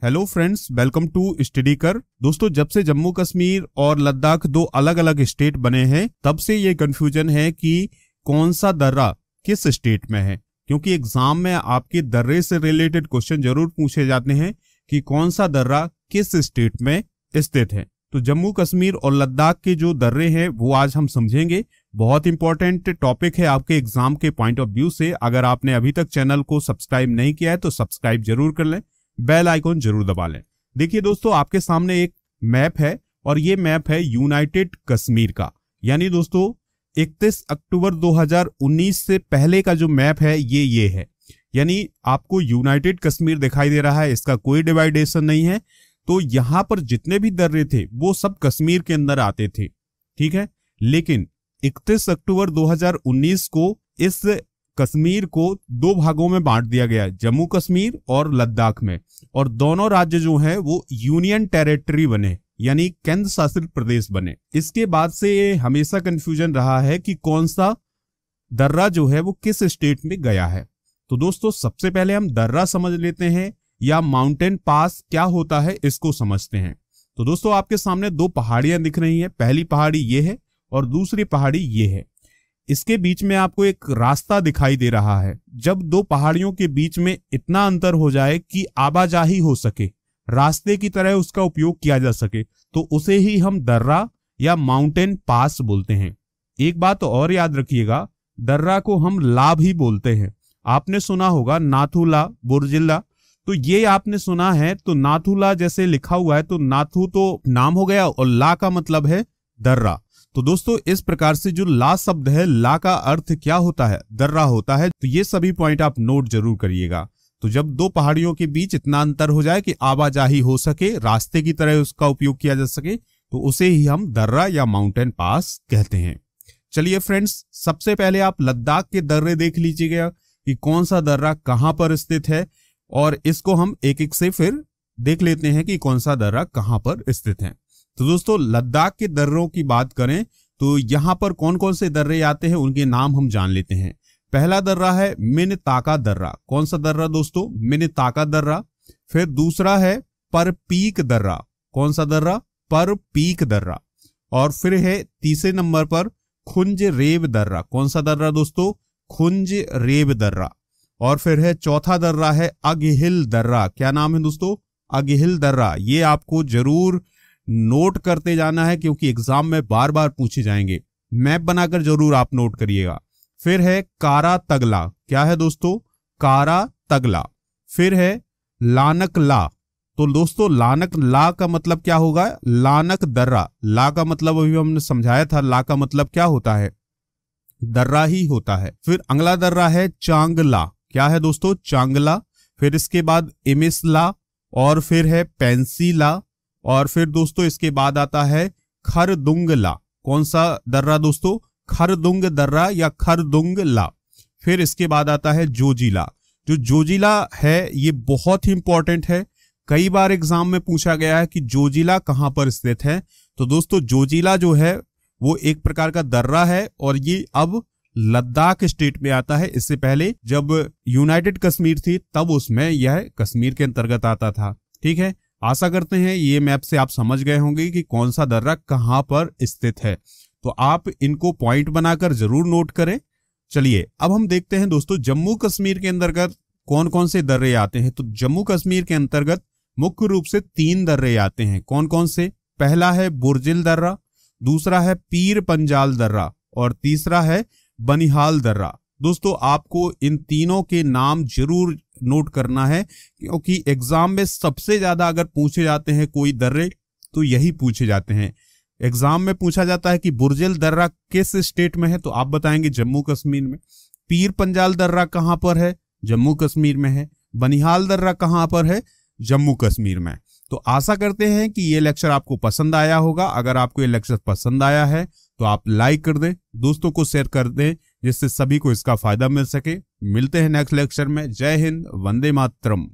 Hello friends, welcome to study कर। दोस्तों, जब से जम्मू कश्मीर और लद्दाख दो अलग अलग स्टेट बने हैं तब से ये कंफ्यूजन है कि कौन सा दर्रा किस स्टेट में है, क्योंकि एग्जाम में आपके दर्रे से रिलेटेड क्वेश्चन जरूर पूछे जाते हैं कि कौन सा दर्रा किस स्टेट में स्थित है। तो जम्मू कश्मीर और लद्दाख के जो दर्रे हैं वो आज हम समझेंगे। बहुत इंपॉर्टेंट टॉपिक है आपके एग्जाम के पॉइंट ऑफ व्यू से। अगर आपने अभी तक चैनल को सब्सक्राइब नहीं किया है तो सब्सक्राइब जरूर कर लें, बेल आइकॉन जरूर दबा लें। देखिए दोस्तों, आपके सामने एक मैप है और ये मैप है यूनाइटेड कश्मीर का। यानी दोस्तों 31 अक्टूबर 2019 से पहले का जो मैप है ये है। यानी आपको यूनाइटेड कश्मीर दिखाई दे रहा है, इसका कोई डिवाइडेशन नहीं है। तो यहां पर जितने भी दर्रे थे वो सब कश्मीर के अंदर आते थे, ठीक है। लेकिन 31 अक्टूबर 2019 को इस कश्मीर को दो भागों में बांट दिया गया, जम्मू कश्मीर और लद्दाख में, और दोनों राज्य जो हैं वो यूनियन टेरिटरी बने, यानी केंद्र शासित प्रदेश बने। इसके बाद से ये हमेशा कंफ्यूजन रहा है कि कौन सा दर्रा जो है वो किस स्टेट में गया है। तो दोस्तों, सबसे पहले हम दर्रा समझ लेते हैं या माउंटेन पास क्या होता है इसको समझते हैं। तो दोस्तों, आपके सामने दो पहाड़ियां दिख रही हैं। पहली पहाड़ी ये है और दूसरी पहाड़ी ये है। इसके बीच में आपको एक रास्ता दिखाई दे रहा है। जब दो पहाड़ियों के बीच में इतना अंतर हो जाए कि आवाजाही हो सके, रास्ते की तरह उसका उपयोग किया जा सके, तो उसे ही हम दर्रा या माउंटेन पास बोलते हैं। एक बात और याद रखिएगा, दर्रा को हम ला भी बोलते हैं। आपने सुना होगा नाथूला, बुर्जिल्ला, तो ये आपने सुना है। तो नाथूला जैसे लिखा हुआ है तो नाथू तो नाम हो गया और ला का मतलब है दर्रा। तो दोस्तों, इस प्रकार से जो ला शब्द है, ला का अर्थ क्या होता है? दर्रा होता है। तो ये सभी पॉइंट आप नोट जरूर करिएगा। तो जब दो पहाड़ियों के बीच इतना अंतर हो जाए कि आवाजाही हो सके, रास्ते की तरह उसका उपयोग किया जा सके, तो उसे ही हम दर्रा या माउंटेन पास कहते हैं। चलिए फ्रेंड्स, सबसे पहले आप लद्दाख के दर्रे देख लीजिएगा कि कौन सा दर्रा कहां पर स्थित है, और इसको हम एक एक से फिर देख लेते हैं कि कौन सा दर्रा कहां पर स्थित है। तो दोस्तों, लद्दाख के दर्रों की बात करें तो यहां पर कौन कौन से दर्रे आते हैं उनके नाम हम जान लेते हैं। पहला दर्रा है मिनताका दर्रा। कौन सा दर्रा दोस्तों? मिनताका दर्रा। फिर दूसरा है परपीक दर्रा। कौन सा दर्रा? परपीक दर्रा। और फिर है तीसरे नंबर पर खुंज रेब दर्रा। कौन सा दर्रा दोस्तों? खुंज रेब दर्रा। और फिर है चौथा दर्रा है अगहिल दर्रा। क्या नाम है दोस्तों? अगहिल दर्रा। ये आपको जरूर नोट करते जाना है क्योंकि एग्जाम में बार बार पूछे जाएंगे। मैप बनाकर जरूर आप नोट करिएगा। फिर है कारा तगला। क्या है दोस्तों? कारा तगला। फिर है लानक ला। तो दोस्तों, लानक ला का मतलब क्या होगा? लानक दर्रा। ला का मतलब अभी हमने समझाया था, ला का मतलब क्या होता है? दर्रा ही होता है। फिर अगला दर्रा है चांगला। क्या है दोस्तों? चांगला। फिर इसके बाद इमिसला, और फिर है पेंसीला, और फिर दोस्तों इसके बाद आता है खरदुंगला। कौन सा दर्रा दोस्तों? खरदुंग दर्रा या खरदुंगला। फिर इसके बाद आता है जोजिला। जो जोजिला है ये बहुत ही इंपॉर्टेंट है। कई बार एग्जाम में पूछा गया है कि जोजिला कहां पर स्थित है। तो दोस्तों, जोजिला जो है वो एक प्रकार का दर्रा है और ये अब लद्दाख स्टेट में आता है। इससे पहले जब यूनाइटेड कश्मीर थी तब उसमें यह कश्मीर के अंतर्गत आता था, ठीक है। आशा करते हैं ये मैप से आप समझ गए होंगे कि कौन सा दर्रा कहां पर स्थित है। तो आप इनको पॉइंट बनाकर जरूर नोट करें। चलिए अब हम देखते हैं दोस्तों, जम्मू कश्मीर के अंतर्गत कौन कौन से दर्रे आते हैं। तो जम्मू कश्मीर के अंतर्गत मुख्य रूप से 3 दर्रे आते हैं। कौन कौन से? पहला है बुर्जिल दर्रा, दूसरा है पीर पंजाल दर्रा, और तीसरा है बनिहाल दर्रा। दोस्तों, आपको इन तीनों के नाम जरूर नोट करना है क्योंकि एग्जाम में सबसे ज्यादा अगर पूछे जाते हैं कोई दर्रे तो यही पूछे जाते हैं। एग्जाम में पूछा जाता है कि बुर्जिल दर्रा किस स्टेट में है, तो आप बताएंगे जम्मू कश्मीर में। पीर पंजाल दर्रा कहां पर है? जम्मू कश्मीर में है। बनिहाल दर्रा कहां पर है? जम्मू कश्मीर में। तो आशा करते हैं कि ये लेक्चर आपको पसंद आया होगा। अगर आपको ये लेक्चर पसंद आया है तो आप लाइक कर दें, दोस्तों को शेयर कर दें, जिससे सभी को इसका फायदा मिल सके। मिलते हैं नेक्स्ट लेक्चर में। जय हिंद, वंदे मातरम।